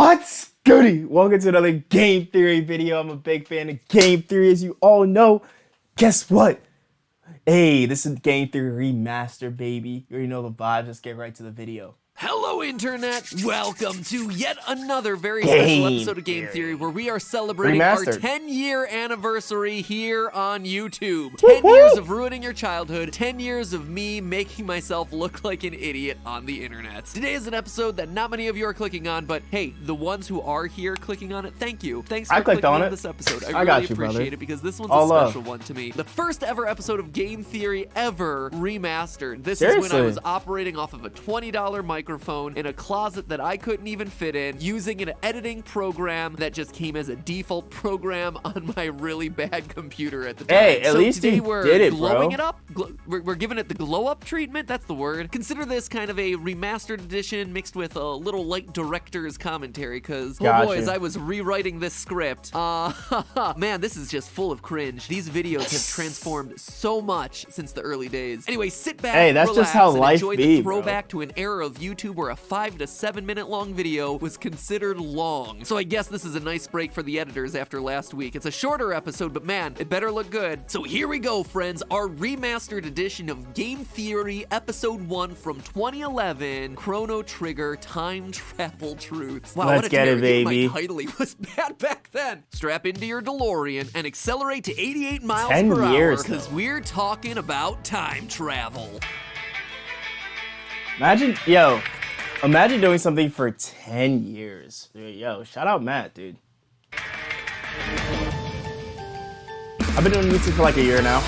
What's goody? Welcome to another game theory video. I'm a big fan of game theory, as you all know. Guess what? Hey, this is Game Theory Remastered, baby. You already know the vibes. Let's get right to the video. Hello, Internet! Welcome to yet another very special episode of Game Theory where we are celebrating our 10-year anniversary here on YouTube. 10 years of ruining your childhood, 10 years of me making myself look like an idiot on the internet. Today is an episode that not many of you are clicking on, but hey, the ones who are here clicking on it, thank you. Thanks for clicking on this episode. I really appreciate it because this one's a special one to me. The first ever episode of Game Theory ever remastered. This is when I was operating off of a $20 microphone in a closet that I couldn't even fit in, using an editing program that just came as a default program on my really bad computer at the time. Hey, at least today we're did it, glowing bro. it up. We're giving it the glow up treatment. That's the word. Consider this kind of a remastered edition mixed with a little light director's commentary, because oh boy, as I was rewriting this script, man, this is just full of cringe. These videos have transformed so much since the early days. Anyway, sit back, that's relax, just how and life enjoy be, the throwback bro. to an era of YouTube where a 5 to 7 minute long video was considered long. So I guess this is a nice break for the editors after last week. It's a shorter episode, but man, it better look good. So here we go, friends. Our remastered edition of Game Theory Episode 1 from 2011, Chrono Trigger Time Travel Truths. Wow, Let's get it, baby. My title was bad back then. Strap into your DeLorean and accelerate to 88 miles 10 per years, hour, because we're talking about time travel. Imagine doing something for 10 years. Yo, shout out Matt, dude. I've been doing YouTube for like a year now.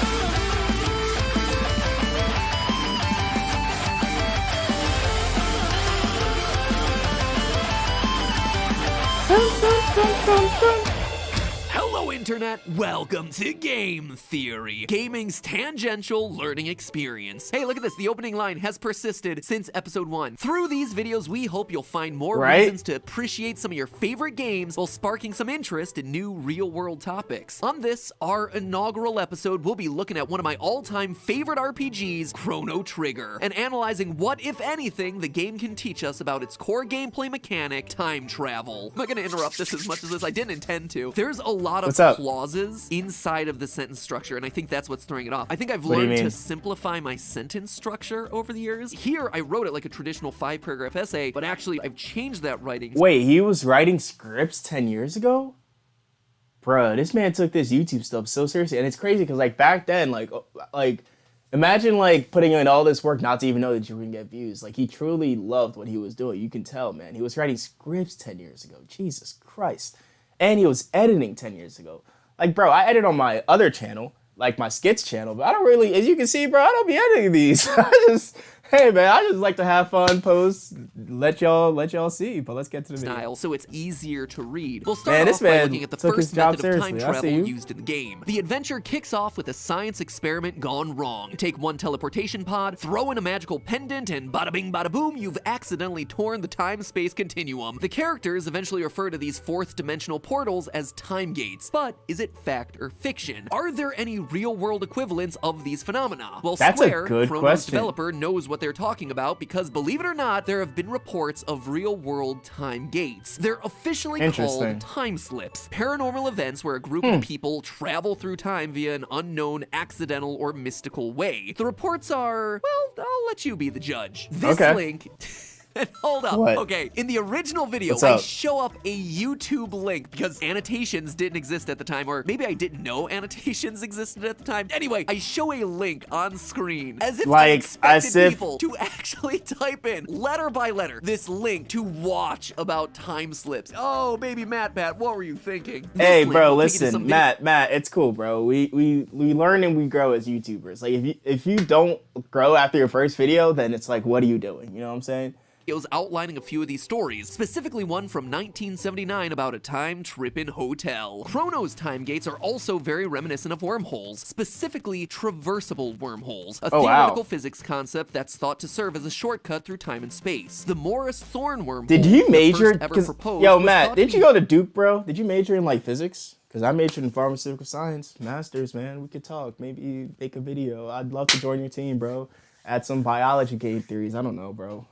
Hello, Internet. Welcome to Game Theory, gaming's tangential learning experience. Hey, look at this. The opening line has persisted since episode 1. Through these videos, we hope you'll find more reasons to appreciate some of your favorite games while sparking some interest in new real-world topics. On this, our inaugural episode, we'll be looking at one of my all-time favorite RPGs, Chrono Trigger, and analyzing what, if anything, the game can teach us about its core gameplay mechanic, time travel. I'm not going to interrupt this as much as this. I didn't intend to. There's a lot of clauses inside of the sentence structure, and I think that's what's throwing it off. I think I've learned to simplify my sentence structure over the years. Here, I wrote it like a traditional 5-paragraph essay, but actually, I've changed that writing. Wait, he was writing scripts 10 years ago? Bruh, this man took this YouTube stuff so seriously, and it's crazy because like back then, like imagine like putting in all this work not to even know that you were gonna get views. Like he truly loved what he was doing. You can tell, man. He was writing scripts 10 years ago. Jesus Christ. And he was editing 10 years ago. Like, bro, I edit on my other channel, like my skits channel, but I don't really, as you can see, bro, I don't be editing these. Hey, man, I just like to have fun, post, let y'all see, but let's get to the video. So it's easier to read. We'll start off by looking at the first method of time travel used in the game. The adventure kicks off with a science experiment gone wrong. Take one teleportation pod, throw in a magical pendant, and bada bing bada boom, you've accidentally torn the time-space continuum. The characters eventually refer to these fourth-dimensional portals as time gates. But is it fact or fiction? Are there any real-world equivalents of these phenomena? Well, that's Square, a good Chrono's question. developer, knows what they're talking about because, believe it or not, there have been reports of real-world time gates. They're officially called time slips, paranormal events where a group of people travel through time via an unknown, accidental, or mystical way. The reports are, well, I'll let you be the judge. This link... Hold up. Okay, in the original video, I show up a YouTube link because annotations didn't exist at the time, or maybe I didn't know annotations existed at the time. Anyway, I show a link on screen as if I expected people to actually type in, letter by letter, this link to watch about time slips. Oh, baby MatPat, what were you thinking? Hey, bro, listen, Matt, it's cool, bro. We learn and we grow as YouTubers. Like, if you don't grow after your first video, then it's like, what are you doing? You know what I'm saying? It was outlining a few of these stories, specifically one from 1979 about a time-tripping hotel. Chrono's time gates are also very reminiscent of wormholes, specifically traversable wormholes, a theoretical physics concept that's thought to serve as a shortcut through time and space. The Morris Thorne wormhole, did you major? Yo, Matt, did you go to Duke, bro? Did you major in like physics? Because I majored in pharmaceutical science, masters, man. We could talk, maybe make a video. I'd love to join your team, bro. Add some biology game theories. I don't know, bro.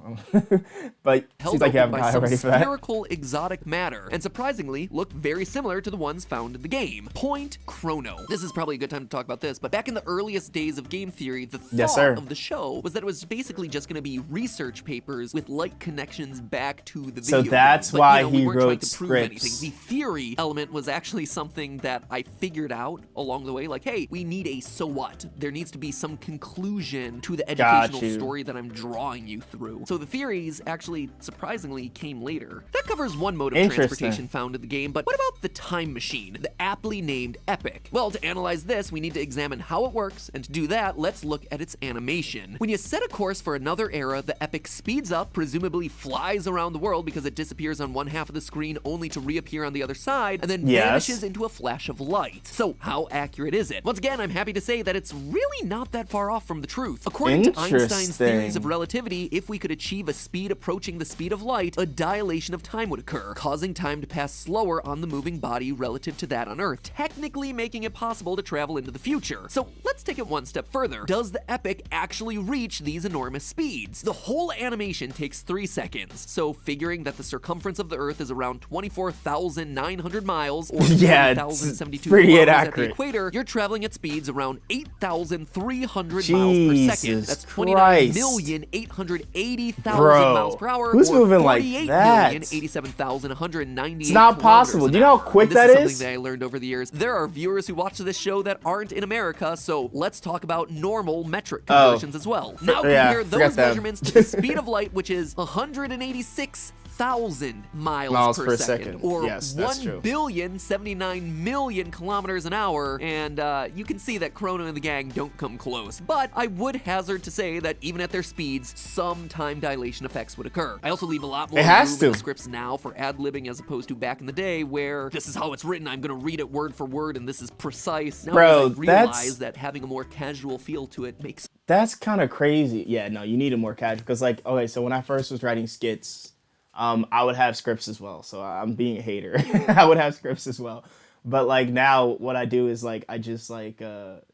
But held seems like you have open a by guy some already for that. spherical exotic matter, and surprisingly look very similar to the ones found in the game. Point Chrono. This is probably a good time to talk about this, but back in the earliest days of game theory, the thought of the show was that it was basically just going to be research papers with light connections back to the video. So that's game. why we he weren't wrote trying to prove anything. scripts. The theory element was actually something that I figured out along the way. Like, hey, we need a so what. There needs to be some conclusion to the educational story that I'm drawing you through. So the theories actually surprisingly came later. That covers one mode of transportation found in the game, but what about the time machine, the aptly named Epic? Well, to analyze this, we need to examine how it works, and to do that, let's look at its animation. When you set a course for another era, the Epic speeds up, presumably flies around the world because it disappears on one half of the screen only to reappear on the other side, and then vanishes into a flash of light. So how accurate is it? Once again, I'm happy to say that it's really not that far off from the truth. According to Einstein's theories of relativity, if we could achieve a speed approaching the speed of light, a dilation of time would occur, causing time to pass slower on the moving body relative to that on Earth, technically making it possible to travel into the future. So let's take it one step further. Does the Epic actually reach these enormous speeds? The whole animation takes 3 seconds, so figuring that the circumference of the Earth is around 24,900 miles, or 40,072 kilometers at the equator, you're traveling at speeds around 8,300 miles per second. That's 29,880,000 miles per hour. Who's moving like that? 87,198. It's not possible. Do you know how quick that is? This is something that I learned over the years. There are viewers who watch this show that aren't in America, so let's talk about normal metric conversions as well. Now compare those measurements to the speed of light, which is 186,000 miles per second, or 1,079,000,000 kilometers an hour, and you can see that Chrono and the gang don't come close. But I would hazard to say that even at their speeds, some time dilation effects would occur. I also leave a lot more room in the scripts now for ad-libbing as opposed to back in the day where this is how it's written, I'm gonna read it word for word, and this is precise. Now I realize that having a more casual feel to it makes... That's kind of crazy. Yeah, no, you need a more casual, because like, okay, so when I first was writing skits, I would have scripts as well. So I'm being a hater. I would have scripts as well. But like now what I do is like, I just like,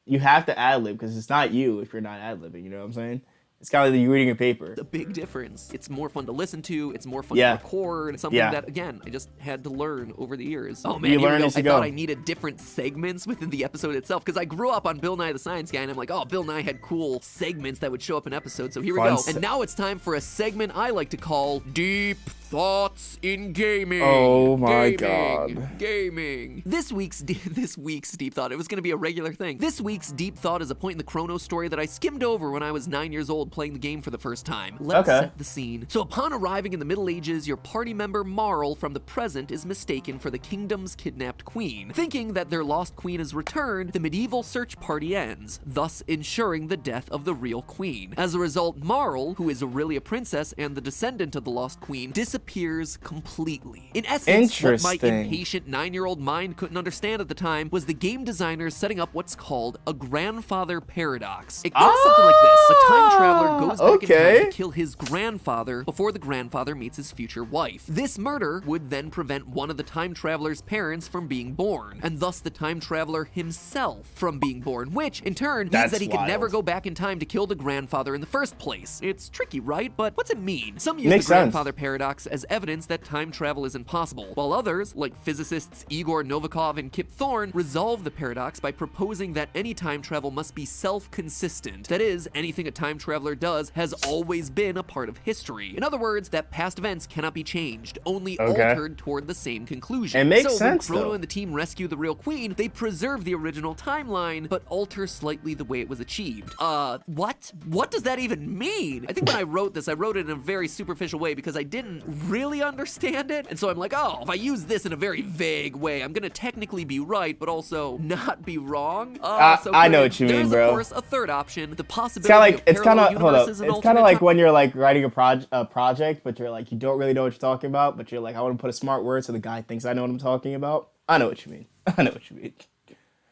you have to ad-lib because it's not you if you're not ad-libbing, you know what I'm saying? It's kind of like you reading a paper. It's a big difference. It's more fun to listen to. It's more fun to record. Something that, again, I just had to learn over the years. Oh man, I thought I needed different segments within the episode itself because I grew up on Bill Nye the Science Guy, and I'm like, oh, Bill Nye had cool segments that would show up in episodes. So here we go. And now it's time for a segment I like to call Deep Thoughts in Gaming. Oh my god. Gaming. This week's Deep Thought, it was going to be a regular thing. This week's Deep Thought is a point in the Chrono story that I skimmed over when I was 9 years old playing the game for the first time. Let's set the scene. So upon arriving in the Middle Ages, your party member Marl from the present is mistaken for the kingdom's kidnapped queen. Thinking that their lost queen has returned, the medieval search party ends, thus ensuring the death of the real queen. As a result, Marl, who is really a princess and the descendant of the lost queen, disappears completely. In essence, what my impatient 9-year-old mind couldn't understand at the time was the game designers setting up what's called a grandfather paradox. It goes something like this. A time traveler goes back in time to kill his grandfather before the grandfather meets his future wife. This murder would then prevent one of the time traveler's parents from being born, and thus the time traveler himself from being born, which in turn means that he could never go back in time to kill the grandfather in the first place. It's tricky, right? But what's it mean? Some use the grandfather paradox as evidence that time travel is impossible, while others, like physicists Igor Novikov and Kip Thorne, resolve the paradox by proposing that any time travel must be self-consistent. That is, anything a time traveler does has always been a part of history. In other words, that past events cannot be changed, only altered toward the same conclusion. It makes sense, when Chrono and the team rescue the real queen, they preserve the original timeline, but alter slightly the way it was achieved. What? What does that even mean? I think when I wrote this, I wrote it in a very superficial way because I didn't really understand it, and so I'm like, oh, if I use this in a very vague way, I'm gonna technically be right, but also not be wrong. I know what you mean, bro. There's, of course, a third option, the possibility of parallel universes. It's kind of like when you're like writing a project, but you're like, you don't really know what you're talking about, but you're like, I want to put a smart word so the guy thinks I know what I'm talking about. I know what you mean. I know what you mean.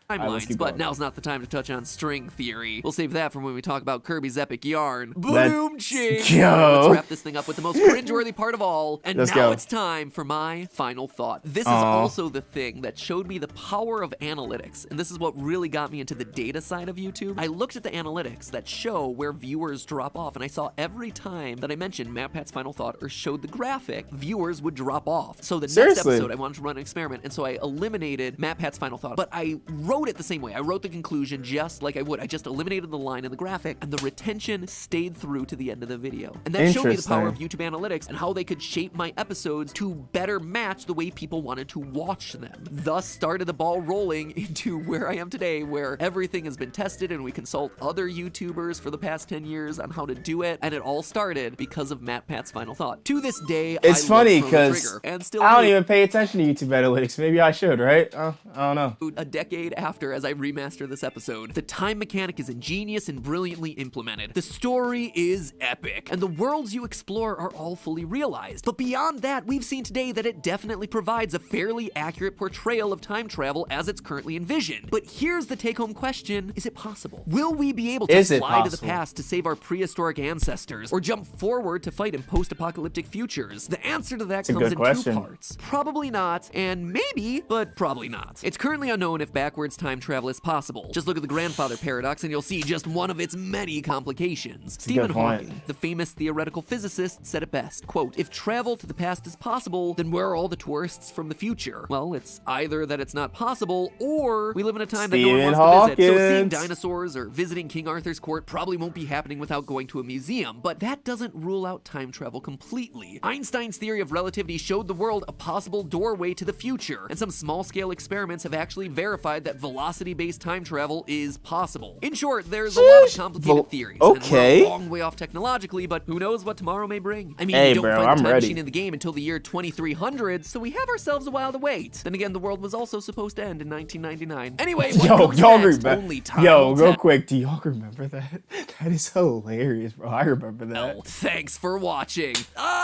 timelines, keep but going. now's not the time to touch on string theory. We'll save that for when we talk about Kirby's epic yarn. Boom, ching! Go. Let's wrap this thing up with the most cringeworthy part of all, and Let's now go. it's time for my final thought. This is also the thing that showed me the power of analytics, and this is what really got me into the data side of YouTube. I looked at the analytics that show where viewers drop off, and I saw every time that I mentioned MatPat's final thought or showed the graphic, viewers would drop off. So the next Seriously? episode, I wanted to run an experiment, and so I eliminated MatPat's final thought, but I wrote it the same way. I wrote the conclusion just like I would. I just eliminated the line in the graphic, and the retention stayed through to the end of the video. And that showed me the power of YouTube analytics and how they could shape my episodes to better match the way people wanted to watch them. Thus started the ball rolling into where I am today, where everything has been tested and we consult other YouTubers for the past 10 years on how to do it, and it all started because of MatPat's final thought. To this day, It's funny because I don't even pay attention to YouTube analytics. Maybe I should, right? I don't know. A decade after, as I remaster this episode, the time mechanic is ingenious and brilliantly implemented. The story is epic, and the worlds you explore are all fully realized. But beyond that, we've seen today that it definitely provides a fairly accurate portrayal of time travel as it's currently envisioned. But here's the take-home question: is it possible? Will we be able to fly to the past to save our prehistoric ancestors, or jump forward to fight in post-apocalyptic futures? The answer to that comes in two parts. Probably not, and maybe, but probably not. It's currently unknown if backwards time travel is possible. Just look at the grandfather paradox and you'll see just one of its many complications. Stephen Hawking, the famous theoretical physicist, said it best, quote, "If travel to the past is possible, then where are all the tourists from the future?" Well, it's either that it's not possible, or we live in a time that no one wants to visit. So seeing dinosaurs or visiting King Arthur's court probably won't be happening without going to a museum, but that doesn't rule out time travel completely. Einstein's theory of relativity showed the world a possible doorway to the future, and some small-scale experiments have actually verified that velocity-based time travel is possible. In short, there's a lot of complicated theories, and we're a long way off technologically, but who knows what tomorrow may bring. I mean, we don't find the time machine in the game until the year 2300, so we have ourselves a while to wait. Then again, the world was also supposed to end in 1999. Anyway, real quick, do y'all remember that? That is hilarious, bro. I remember that. Oh, thanks for watching.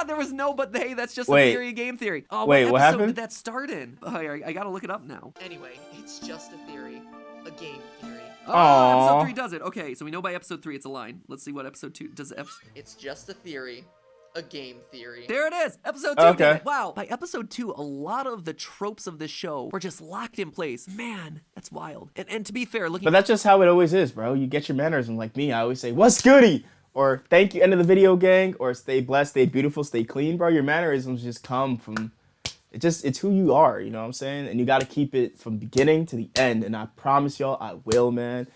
There was no but hey, that's just a theory, game theory. Oh, what episode happened? did that start in? Oh, I gotta look it up now. Anyway, it's just a theory, a game theory. Oh, episode 3 does it. Okay, so we know by episode 3 it's a line. Let's see what episode 2 does. It's just a theory. A game theory. There it is! Episode 2 did it. Wow. By episode 2, a lot of the tropes of this show were just locked in place. Man, that's wild. And to be fair, But that's just how it always is, bro. You get your mannerism. Like me, I always say, "What's goody?" Or "Thank you, end of the video, gang." Or "Stay blessed, stay beautiful, stay clean," bro. Your mannerisms just come from... It's who you are, you know what I'm saying? And you got to keep it from beginning to the end. And I promise y'all, I will, man.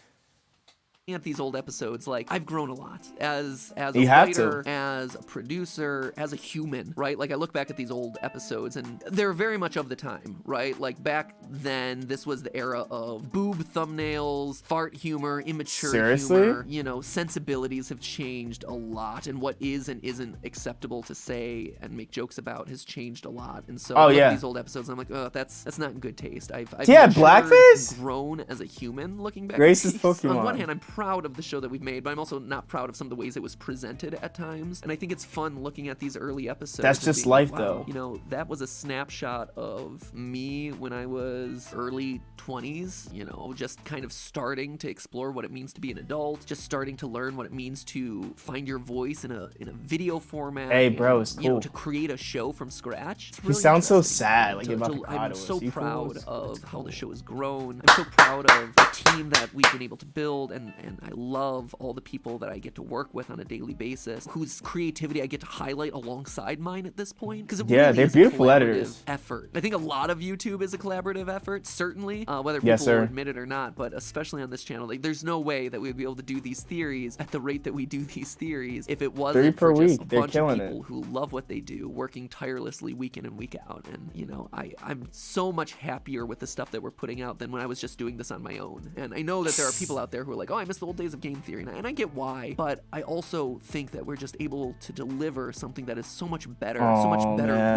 At these old episodes, like, I've grown a lot as a writer, as a producer, as a human, right? Like, I look back at these old episodes and they're very much of the time, right? Like, back then, this was the era of boob thumbnails, fart humor, immature humor. You know, sensibilities have changed a lot, and what is and isn't acceptable to say and make jokes about has changed a lot. And so I look at these old episodes and I'm like, oh, that's not in good taste. I've blackface? Grown as a human looking back. Racist Pokemon. On one hand, I'm proud of the show that we've made, but I'm also not proud of some of the ways it was presented at times. And I think it's fun looking at these early episodes. That's just life, though. You know, that was a snapshot of me when I was early 20s, you know, just kind of starting to explore what it means to be an adult, just starting to learn what it means to find your voice in a video format. Hey, bro, it's cool. You know, to create a show from scratch. He sounds so sad, like about to cry. I'm so proud of how the show has grown. I'm so proud of the team that we've been able to build, and I love all the people that I get to work with on a daily basis, whose creativity I get to highlight alongside mine at this point. Because they're beautiful editors. Effort. I think a lot of YouTube is a collaborative effort, certainly, whether people will admit it or not. But especially on this channel, like, there's no way that we'd be able to do these theories at the rate that we do these theories if it wasn't for just a bunch of people who love what they do, working tirelessly week in and week out. And you know, I'm so much happier with the stuff that we're putting out than when I was just doing this on my own. And I know that there are people out there who are like, oh, I miss the old days of game theory, and I get why, but I also think that we're just able to deliver something that is so much better,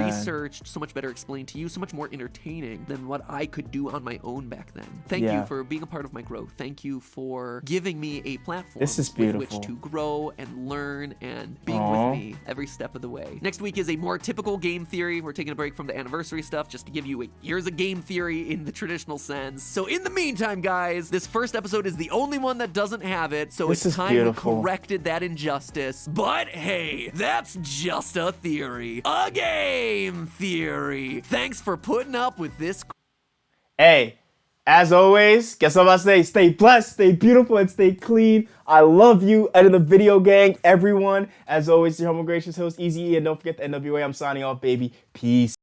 researched, so much better explained to you, so much more entertaining than what I could do on my own back then. Thank you for being a part of my growth. Thank you for giving me a platform with which to grow and learn and being with me every step of the way. Next week is a more typical game theory. We're taking a break from the anniversary stuff just to give you here's a game theory in the traditional sense. So in the meantime, guys, this first episode is the only one that doesn't have it, so it's time we corrected that injustice. But hey, that's just a theory. A game theory. Thanks for putting up with this. Hey, as always, guess what I'm about to say? Stay blessed, stay beautiful, and stay clean. I love you. And in the video gang, everyone. As always, your humble gracious host, Easy E, and don't forget the NWA. I'm signing off, baby. Peace.